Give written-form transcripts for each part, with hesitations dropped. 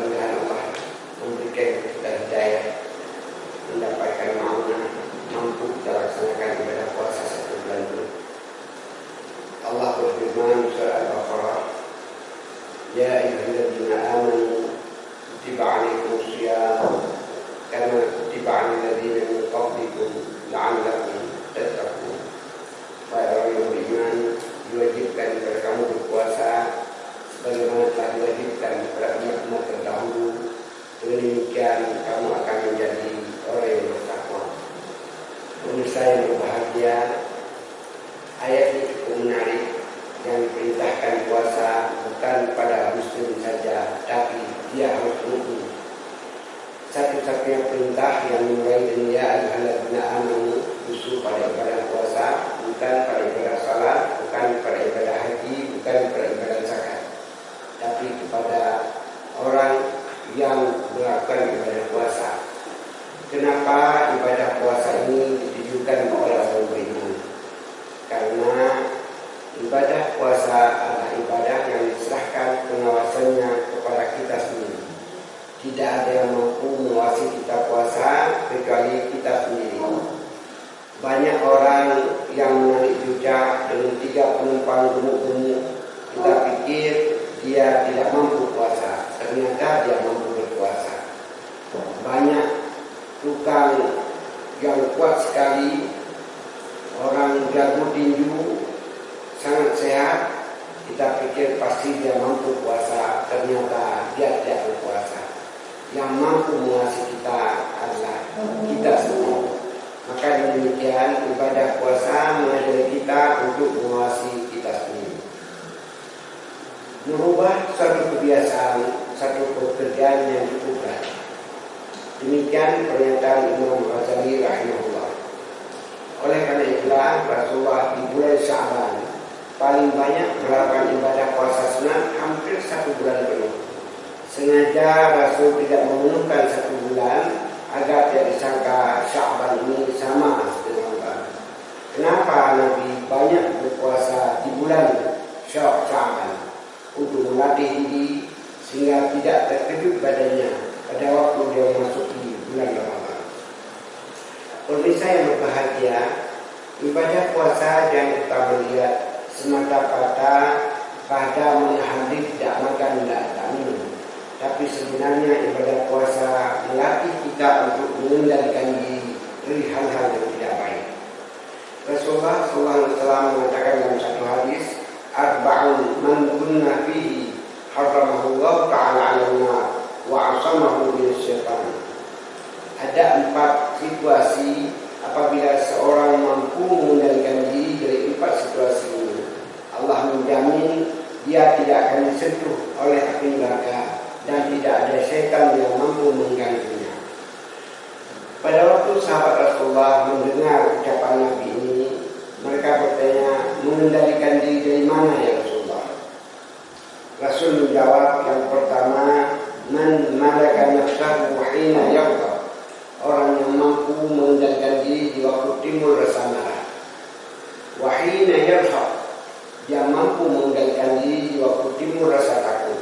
mudah-mudahan Allah memberikan kita hidayah, mendapatkan ma'unah, mampu kita laksanakan ibadah puasa 1 bulan penuh. Allah berfirman surah Al-Baqarah, Ya ayyuhalladzina amanu kutiba 'alaikumusiyam kama kutiba 'alal ladzina min qablikum la'allakum tattaqun. Wahai orang yang beriman, diwajibkan kepada kamu berpuasa sebagaimana telah diwajibkan kepada umat-umat terdahulu. Dengan demikian kamu akan menjadi orang yang bertakwa. Pemirsa yang berbahagia, ayat ini cukup menarik. Yang diperintahkan puasa bukan pada muslim saja, tapi dia harus mukmin. Satu-satunya perintah yang mulai dengan ya ayyuhalladzina amanu khusus pada ibadah puasa, bukan pada ibadah salat, bukan pada ibadah haji, bukan pada ibadah zakat, tapi kepada orang yang melakukan ibadah puasa. Kenapa ibadah puasa ini ditujukan kepada orang beriman? Karena ibadah puasa adalah ibadah yang diserahkan pengawasannya kepada kita sendiri. Tidak ada yang mampu mengawasi kita puasa kecuali kita sendiri. Banyak orang yang menarik becak dengan 3 penumpang gemuk-gemuk. Kita pikir dia tidak mampu puasa, ternyata dia mampu berpuasa. Banyak tukang yang kuat sekali, orang jago tinju, sangat sehat, kita pikir pasti dia mampu puasa, ternyata dia tidak berpuasa. Yang mampu menguasai kita adalah kita semua. Maka demikian ibadah puasa mengajari kita untuk menguasai kita sendiri. Merubah satu kebiasaan, satu pekerjaan yang cukup berat. Demikian pernyataan Imam Ghazali rahimahullah. Oleh karena itulah Rasulullah di bulan Sya'ban paling banyak melakukan ibadah puasa sunat hampir 1 bulan penuh. Sengaja Rasul tidak memenuhkan 1 bulan agar tidak disangka Sya'ban ini sama dengan Ramadan. Kenapa Nabi banyak berpuasa di bulan Sya'ban? Untuk melatih diri sehingga tidak terkejut badannya pada waktu dia memasuki bulan Ramadan. Pemirsa yang berbahagia, ibadah puasa jangan kita melihat semata-mata pada menahan diri tidak makan dan tidak minum. Tapi sebenarnya ibadah puasa melatih kita untuk mengendalikan diri dari hal-hal yang tidak baik. Rasulullah SAW mengatakan dalam satu hadis, Arba'un man kunna fihi harramahullahu ta'ala 'alan nar wa 'asamahu min syaitan. Ada 4 situasi apabila seorang mampu mengendalikan diri dari 4 situasi ini, Allah menjamin dia tidak akan disentuh oleh api neraka dan tidak ada syaitan yang mampu mengganggunya. Pada waktu sahabat Rasulullah mendengar ucapan Nabi ini, mereka bertanya, mengendalikan diri dari mana ya Rasulullah? Rasul menjawab, yang pertama, man malaka nafsahu hina yaghdab. Orang yang mampu mengendalikan diri di waktu timbul rasa marah. Wa hina yarhab. Dia mampu mengendalikan diri di waktu timbul rasa takut.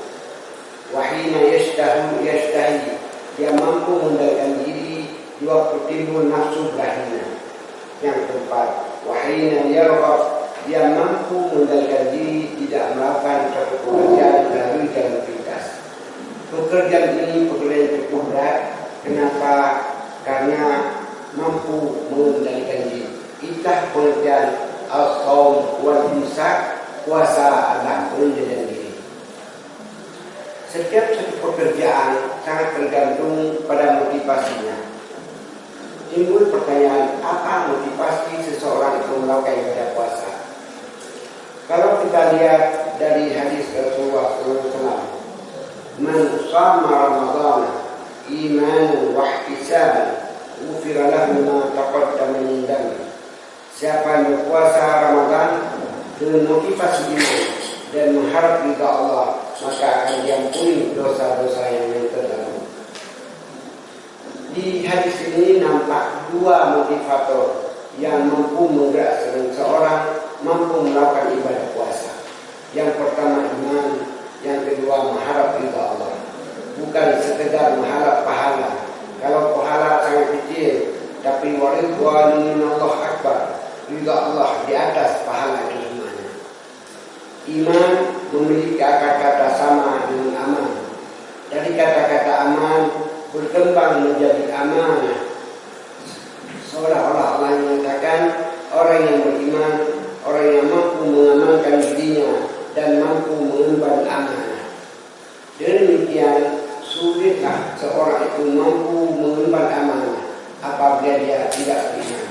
Wa hina yashtahi. Dia mampu mengendalikan diri di waktu timbul nafsu berhina. Yang keempat, wahina yarghab, dia mampu mengendalikan diri tidak melakukan suatu pekerjaan melalui jalan pintas. Pekerjaan ini pekerjaan yang cukup berat. Kenapa? Karena mampu mengendalikan diri. Kita pekerjaan al-shaum wal imsak, puasa adalah mengendalikan diri. Setiap satu pekerjaan sangat tergantung pada motivasinya. Timbul pertanyaan, apa motivasi seseorang untuk melakukan ibadah puasa? Kalau kita lihat dari hadis Rasulullah SAW, man shama Ramadan imanan wa ihtisaban ghufira lahu ma taqaddama min dhanbi. Siapa yang berpuasa Ramadan dengan motivasi iman dan mengharap ridha Allah, maka akan diampuni dosa-dosa yang terdahulu. Di hadis ini nampak 2 motivator yang mampu menggerakkan seorang mampu melakukan ibadah puasa. Yang pertama iman, yang kedua mengharap ridha Allah. bukan sekedar mengharap pahala. Kalau pahala sangat kecil, tapi waridwan minallah akbar, juga Allah di atas pahala itu semuanya. Iman memiliki akar kata sama dengan aman. Dari kata-kata aman berkembang menjadi amanah. Seolah-olah Allah mengatakan orang yang beriman, orang yang mampu mengamankan dirinya dan mampu mengemban amanah. Dengan demikian, sulitlah seorang itu mampu mengemban amanah apabila dia tidak beriman.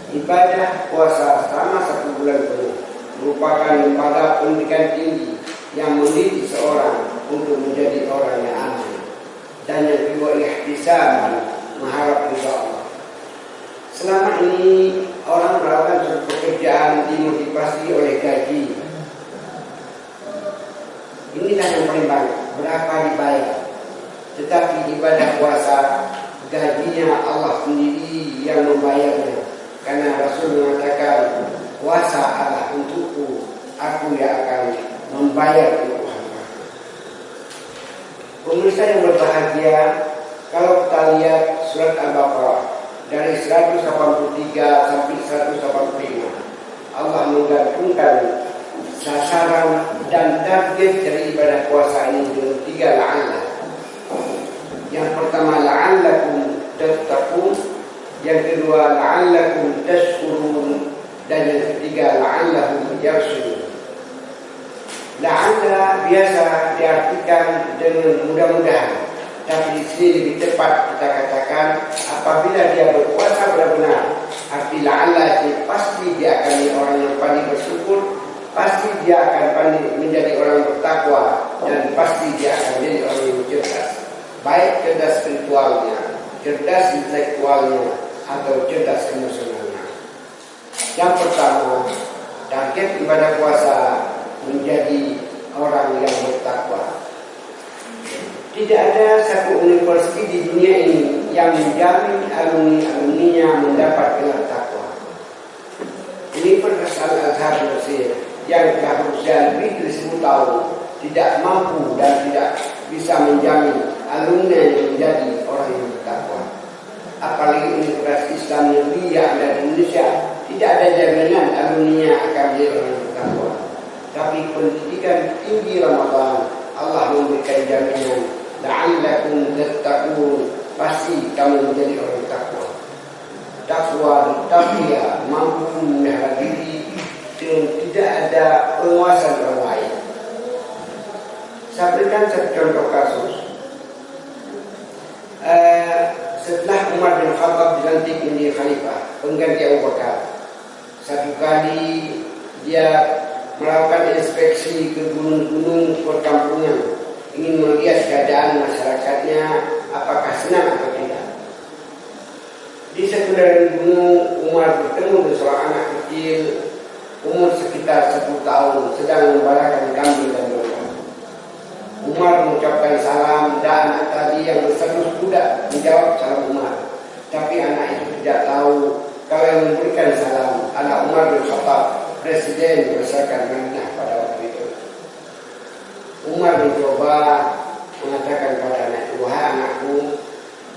Ibadah puasa selama 1 bulan penuh merupakan ibadah pendidikan tinggi yang mendidik seorang untuk menjadi orang yang aman. Dan yang kedua, ihtisab, mengharap ridha Allah. Selama ini orang melakukan suatu pekerjaan dimotivasi oleh gaji. Inilah yang paling banyak, berapa dibayar. Tetapi ibadah puasa, gajinya Allah sendiri yang membayarnya. Karena Rasul mengatakan, puasa adalah untukku, aku yang akan membayar itu. Pemirsa yang berbahagia, kalau kita lihat surat Al-Baqarah dari 183 sampai 185, Allah menggabungkan sasaran dan target dari ibadah puasa ini dengan 3 la'alla. Yang pertama, la'allakum tattaqun, yang kedua, la'allakum tashkurun, dan yang ketiga, la'allahum yarshudun. La'alla biasa diartikan dengan mudah-mudahan, tapi di sini lebih tepat kita katakan apabila dia berpuasa benar-benar. Arti la'alla itu pasti dia akan menjadi orang yang pandai bersyukur, pasti dia akan pandai menjadi orang bertakwa, dan pasti dia akan menjadi orang yang cerdas. Baik cerdas spiritualnya, cerdas intelektualnya, atau cerdas emosionalnya. Yang pertama, target ibadah puasa menjadi orang yang bertakwa. Tidak ada satu universitas di dunia ini yang menjamin alumni-alumninya mendapat gelar takwa. Universitas Al-Azhar Mesir yang telah berusia lebih dari 10 tahun tidak mampu dan tidak bisa menjamin alumni yang menjadi orang yang bertakwa. Apalagi Universitas Islam yang ada di Indonesia, tidak ada jaminan alumninya akan menjadi orang yang bertakwa. Tapi pendidikan tinggi Ramadan, Allah memberikan jaminan, la'allakum tattaqun, pasti kamu menjadi orang takwa. Takwa taqiyah, mampu memelihara diri dan tidak ada penguasa orang lain. Saya berikan satu contoh kasus. Setelah Umar bin Khattab dilantik menjadi khalifah, pengganti Abu Bakar, satu kali dia melakukan inspeksi ke gunung-gunung perkampungan, ingin melihat keadaan masyarakatnya apakah senang atau tidak. Di sekeliling gunung, Umar bertemu dengan seorang anak kecil umur sekitar 10 tahun sedang membalakan kambing dan domba. Umar mengucapkan salam dan anak tadi yang berstatus kuda menjawab salam Umar. Tapi anak itu tidak tahu kalau yang memberikan salam adalah Umar bin Khattab, presiden membesarkan Madinah pada waktu itu. Umar mencoba mengatakan pada anak, wahai anakku,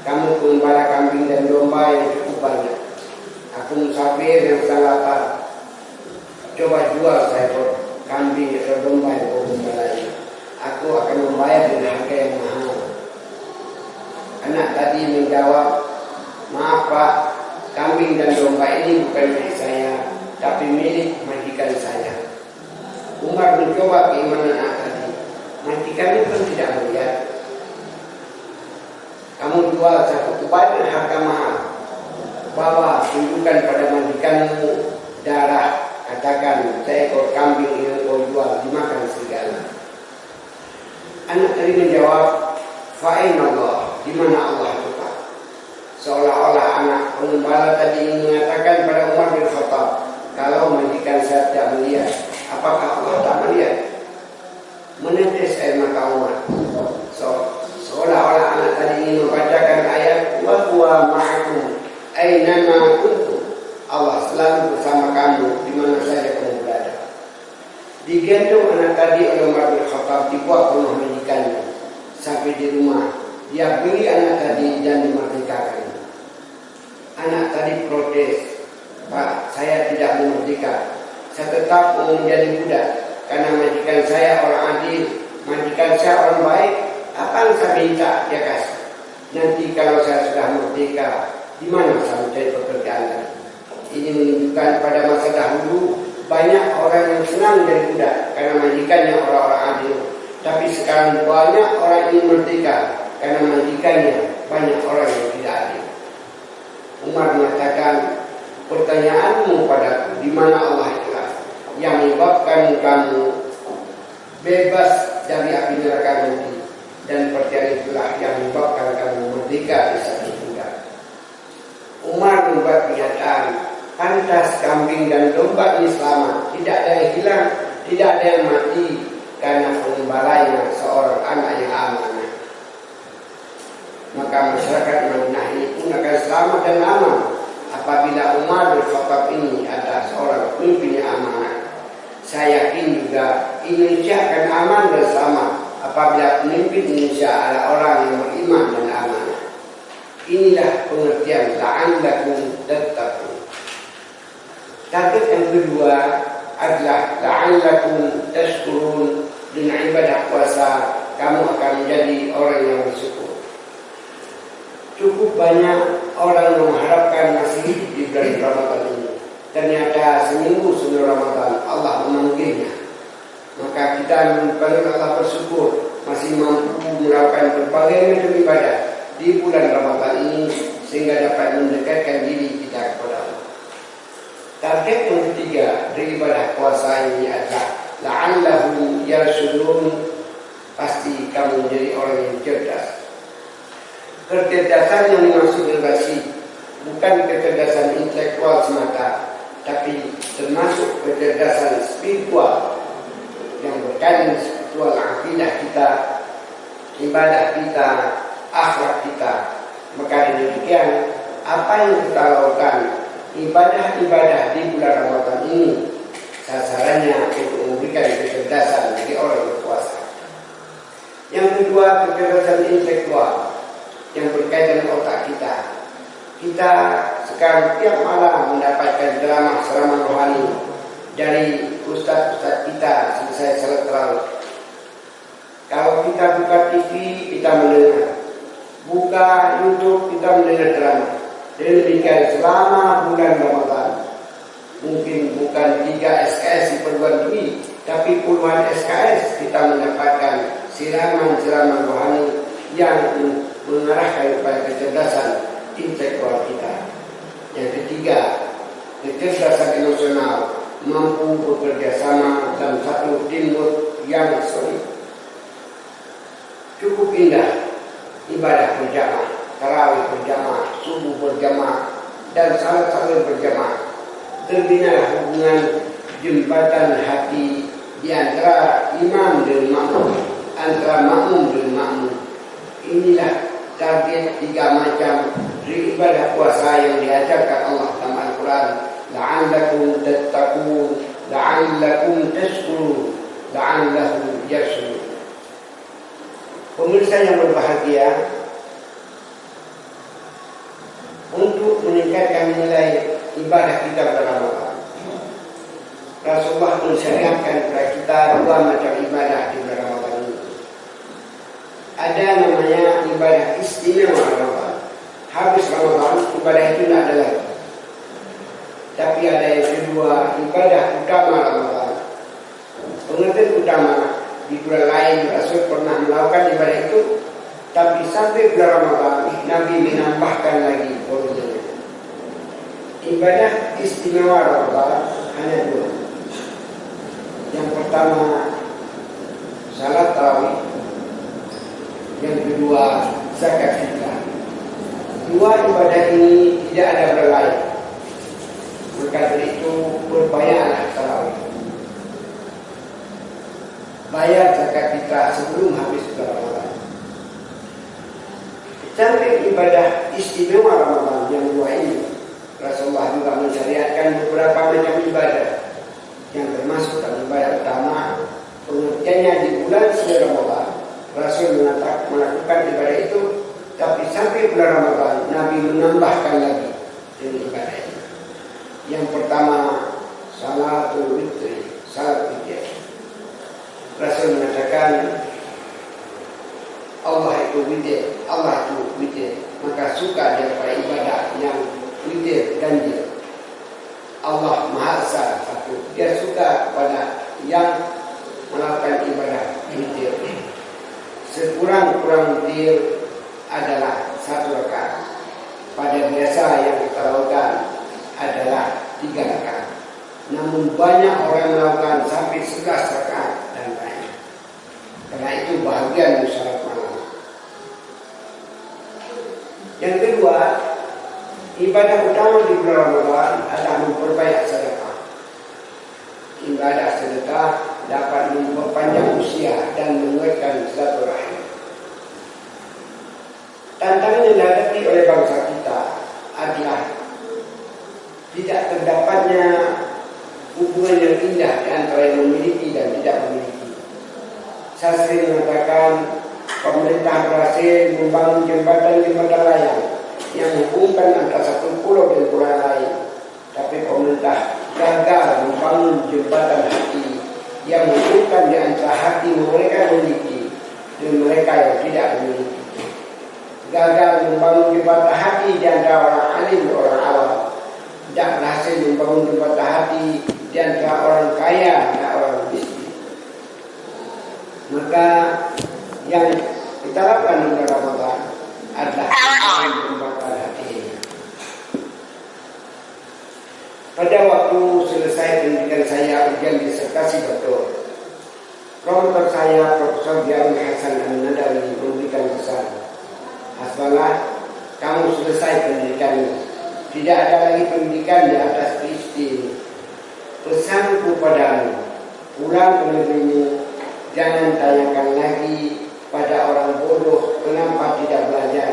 kamu pengembala kambing dan domba yang cukup banyak. Aku musafir yang sedang lapar. Coba jual seekor kambing atau domba yang kau gembalai. Aku akan membayar dengan harga yang mahal. Anak tadi menjawab, maaf Pak, kambing dan domba ini bukan milik saya, tapi milik majikan saya. Umar mencoba keimanan anak tadi. Majikan itu kan tidak melihat. Kamu jual satu kubah dengan harga mahal. Bawa, tunjukkan pada majikanmu darah. Katakan, seekor kambing yang kau jual dimakan serigala. Anak tadi menjawab, fa'aina Allah, di mana Allah itu Pak? Seolah-olah anak pengembala tadi mengatakan pada Umar bin Khattab, kalau majikan saya tidak melihat, apakah Allah tak melihat? Menetes air mata Umar. Seolah-olah anak tadi ingin membacakan ayat, wa huwa ma'akum aynama kuntum. Allah selalu bersama kamu di mana saja kamu berada. Digendong anak tadi oleh Umar bin Khattab dibawa ke rumah majikannya. Sang sampai di rumah, dia beli anak tadi dan dimerdekakan. Anak tadi protes, "Pak, saya tidak mau merdeka. Saya tetap mau menjadi budak karena majikan saya orang adil, majikan saya orang baik. Apa yang saya minta dia kasih. Nanti kalau saya sudah merdeka, di mana saya mencari pekerjaan lagi?" Ini menunjukkan pada masa dahulu banyak orang yang senang jadi budak karena majikannya orang-orang adil. Tapi sekarang banyak orang ingin merdeka karena majikannya banyak orang yang tidak adil. Umar mengatakan, "Pertanyaanmu padaku, di mana Allah ikhlas yang menyebabkan kamu bebas dari api neraka nanti, dan pertanyaan itulah yang menyebabkan kamu merdeka di satu budak." Umar membuat pernyataan, pantas kambing dan domba ini selamat, tidak ada yang hilang, tidak ada yang mati karena pengembalanya seorang anak yang amanah. Maka masyarakat Madinah ini pun akan selamat dan aman apabila Umar bin Khattab ini adalah seorang pemimpin yang amanah. Saya yakin juga Indonesia akan aman dan selamat apabila pemimpin Indonesia adalah orang yang beriman dan amanah. Inilah pengertian la'allakum tattaqun. Target yang kedua adalah la'allakum tashkurun. Dengan ibadah puasa kamu akan menjadi orang yang bersyukur. Cukup banyak orang yang mengharapkan masih hidup di bulan Ramadan ini. Ternyata seminggu sebelum Ramadan Allah memanggilnya. Maka kita memanggil Allah bersyukur masih mampu melakukan berbagai macam ibadah di bulan Ramadan ini sehingga dapat mendekatkan diri kita kepada Allah. Target yang ketiga dari ibadah puasa ini adalah la'allahum yarshudun. Pasti kamu menjadi orang yang cerdas. Kecerdasan yang dimaksud generasi bukan kecerdasan intelektual semata, tapi termasuk kecerdasan spiritual yang berkaitan spiritual, akidah kita, ibadah kita, akhlak kita. Maka demikian apa yang kita lakukan ibadah-ibadah di bulan Ramadan ini sasarannya untuk memberikan kecerdasan bagi orang berpuasa. Yang kedua, kecerdasan intelektual yang berkaitan dengan otak kita. Kita sekarang tiap malam mendapatkan ceramah rohani dari ustaz-ustaz kita selesai salat tarawih. Kalau kita buka TV, kita mendengar. Buka YouTube, kita mendengar ceramah. Dan demikian selama bulan Ramadan. Mungkin bukan 3 SKS di perguruan tinggi, tapi puluhan SKS kita mendapatkan siraman-siraman rohani yang mengarahkan kepada kecerdasan intelektual kita. Yang ketiga, kecerdasan emosional, mampu bekerja sama dalam satu teamwork yang solid. Cukup indah ibadah berjamaah, tarawih berjamaah, subuh berjamaah, dan salat-salat berjamaah. Terbina hubungan jembatan hati di antara imam dan makmum, antara makmum dan makmum. Inilah target 3 macam dari ibadah puasa yang diajarkan Allah dalam Al-Quran. La'allakum tattaqun, la'allakum tashkurun, la'allahum yarshudun. Pemirsa yang berbahagia, untuk meningkatkan nilai ibadah kita pada Ramadan, Rasulullah mensyariatkan kepada kita 2 macam ibadah di bulan Ramadan ini. Ada namanya ibadah istimewa Ramadan. Habis Ramadan ibadah itu tidak ada lagi. Tapi ada yang kedua, ibadah utama Ramadan. Pengertian utama, di bulan lain Rasul pernah melakukan ibadah itu, tapi sampai bulan Ramadan Nabi menambahkan lagi bonusnya. Ibadah istimewa Ramadan hanya 2. Yang pertama salat tarawih, yang kedua zakat fitrah. 2 ibadah ini tidak ada berlain. Maka dari itu berbayarlah tarawih, bayar zakat fitrah sebelum habis bulan Ramadan. Sampai ibadah istimewa Ramadan yang 2 ini, Rasulullah juga mensyariatkan beberapa macam ibadah yang termasuk dalam ibadah utama. Pengertiannya di bulan suci Ramadan Rasul melakukan ibadah itu, tapi sampai bulan Ramadan Nabi menambahkan lagi dengan ibadah itu. Yang pertama, salatul witri, salat witir. Rasul mengatakan Allah itu witir, maka suka dia pada ibadah yang witir, ganjil. Allah Maha Esa satu, dia suka pada yang melakukan ibadah witir. Sekurang-kurang witir adalah 1 rakaat. Pada biasa yang kita lakukan adalah 3 rakaat. Namun banyak orang melakukan sampai 11 rakaat dan lain. Karena itu bahagian salat malam. Yang kedua, ibadah utama di bulan Ramadan adalah memperbanyak sedekah. Ibadah sedekah dapat memperpanjang usia dan menguatkan silaturahim. Tantangan yang dihadapi oleh bangsa kita adalah tidak terdapatnya hubungan yang indah di antara yang memiliki dan tidak memiliki. Saya sering mengatakan pemerintah berhasil membangun jembatan layang yang menghubungkan antara satu pulau dan pulau lain, tapi pemerintah gagal membangun jembatan hati yang menghubungkan di antara hati mereka yang memiliki dan mereka yang tidak memiliki. Gagal membangun jembatan hati di antara orang alim dan orang awam, tidak berhasil membangun jembatan hati di antara orang kaya dan orang miskin. Maka yang kita lakukan di bulan Ramadan adalah jembatan hati. Pada waktu selesai pendidikan saya ujian disertasi doktor, profesor saya Profesor Jarun Hasan An-Nadawi memberikan pesan, "Hasbalah, kamu selesai pendidikan, tidak ada lagi pendidikan di atas PhD. Pesanku padamu, pulang ke negerimu, jangan tanyakan lagi pada orang bodoh kenapa tidak belajar,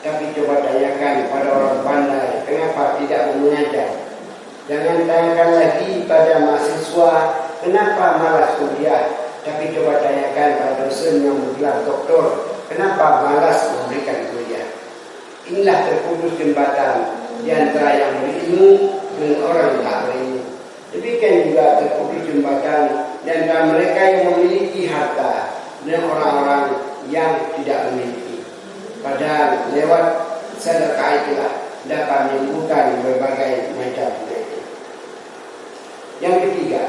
tapi coba tanyakan pada orang pandai kenapa tidak mengajar. Jangan tanyakan lagi pada mahasiswa kenapa malas kuliah, tapi coba tanyakan pada dosen yang bergelar doktor kenapa malas memberikan kuliah." Inilah terputus jembatan di antara yang berilmu dengan orang yang tak berilmu. Demikian juga terputus jembatan di antara mereka yang memiliki harta dan orang-orang yang tidak memiliki. Padahal lewat sedekah itulah dapat menyembuhkan berbagai macam penyakit. Yang ketiga,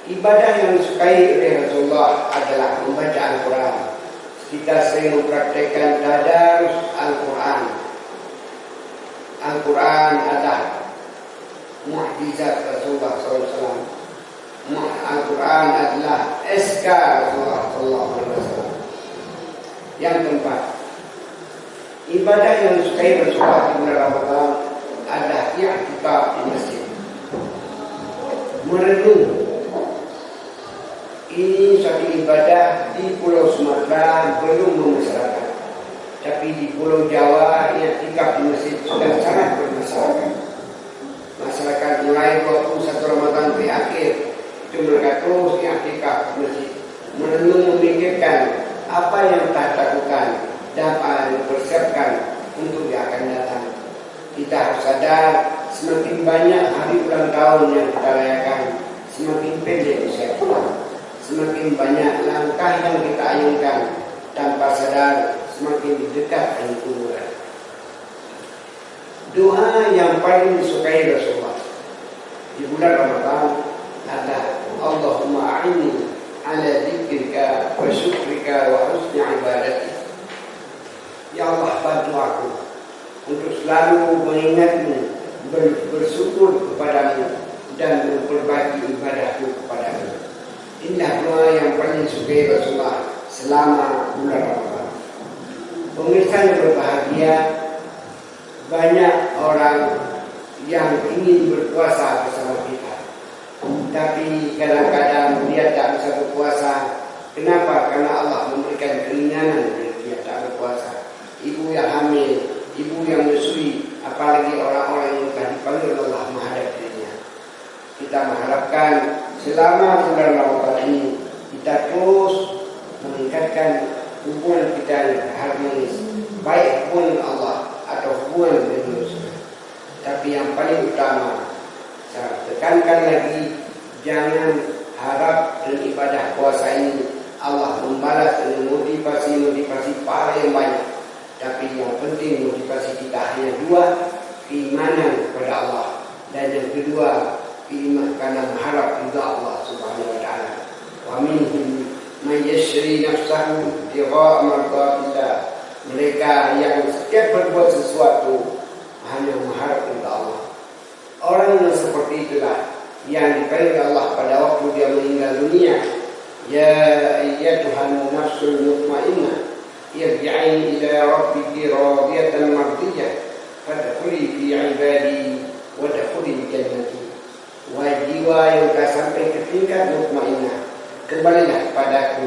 ibadah yang disukai oleh Rasulullah adalah membaca Al-Quran. Kita sering mempraktekkan tadarus Al-Quran. Al-Quran adalah mukjizat Rasulullah SAW. Al-Quran adalah SK Rasulullah SAW. Yang keempat, ibadah yang disukai Rasulullah di bulan Ramadan adalah i'tikaf di masjid. Merenung. Ini suatu ibadah di Pulau Sumatera belum bermasyarakat, tapi di Pulau Jawa i'tikaf di masjid sudah sangat bermasyarakat. Masyarakat mulai 21 Ramadan ke akhir itu mereka terus i'tikaf di masjid, merenung memikirkan apa yang telah dilakukan dan apa yang dipersiapkan untuk yang akan datang. Kita harus sadar semakin banyak hari ulang tahun yang kita rayakan, semakin pendek usia kita. Semakin banyak langkah yang kita ayunkan tanpa sadar, semakin dekat dengan kuburan. Doa yang paling disukai Rasulullah di bulan Ramadan adalah Allahumma a'inni ala dzikrika wa syukrika wa husni ibadatik. Ya Allah, bantu aku untuk selalu mengingatmu, bersyukur kepadamu dan memperbaiki ibadahku kepadamu. Inilah doa yang paling disukai Rasulullah selama bulan Ramadan. Pemirsa yang berbahagia, banyak orang yang ingin berpuasa bersama kita, tapi kadang-kadang dia tak bisa berpuasa. Kenapa? Karena Allah memberikan keringanan bagi dia tak berpuasa. Ibu yang hamil, ibu yang menyusui, apalagi orang-orang yang telah dipanggil Allah menghadap dirinya. Kita mengharapkan selama bulan Ramadan ini kita terus meningkatkan hubungan kita harmonis, baik hubungan Allah atau hubungan dengan manusia. Tapi yang paling utama, saya tekankan lagi, jangan harap dengan ibadah puasa ini Allah membalas dengan motivasi paling banyak. Tapi yang penting motivasi kita hanya dua, keimanan kepada Allah, dan yang kedua iman karena mengharap ridha Allah Subhanahu wa taala. Wa minhum man yashri nafsahu ibtigha'a mardatillah. Mereka yang setiap berbuat sesuatu hanya mengharap ridha Allah. Orang yang seperti itulah yang dipanggil Allah pada waktu dia meninggal dunia, ya ayyatuhan nafsul mutmainnah irji'i ila rabbiki radiyatan mardiyah fadkhuli fi ibadi wadkhuli jannati. Wahai jiwa yang telah sampai ke tingkat mutmainnah, kembalilah padaku,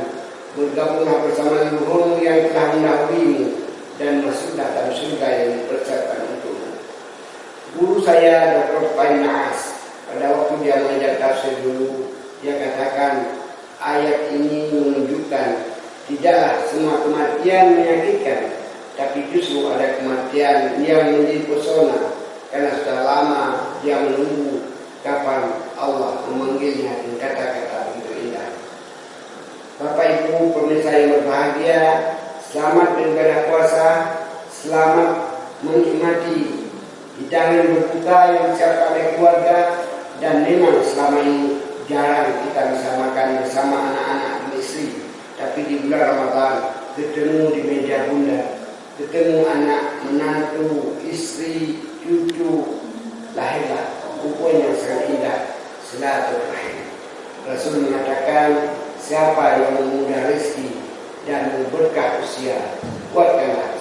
bergabunglah bersama leluhurmu yang telah mendahuluimu, dan masuklah dalam surga yang dipersiapkan untukmu. Guru saya Dr. Fain Naas, pada waktu dia mengajar tafsir dulu, dia katakan ayat ini menunjukkan tidaklah semua kematian menyakitkan, tapi justru ada kematian yang menjadi pesona, karena sudah lama dia menunggu kapan Allah memanggilnya dengan kata-kata begitu indah. Bapak Ibu pemirsa yang berbahagia, selamat beribadah puasa, selamat menikmati hidangan berbuka yang disiapkan oleh keluarga. Dan memang selama ini jarang kita bisa makan bersama anak-anak dan istri. Tapi di bulan Ramadan ketemu di meja bunda, ketemu anak, menantu, istri, cucu, lahirlah hubungan yang sangat indah, silaturahim. Rasul mengatakan, siapa yang memudah rezeki dan memberkah usia, kuatkanlah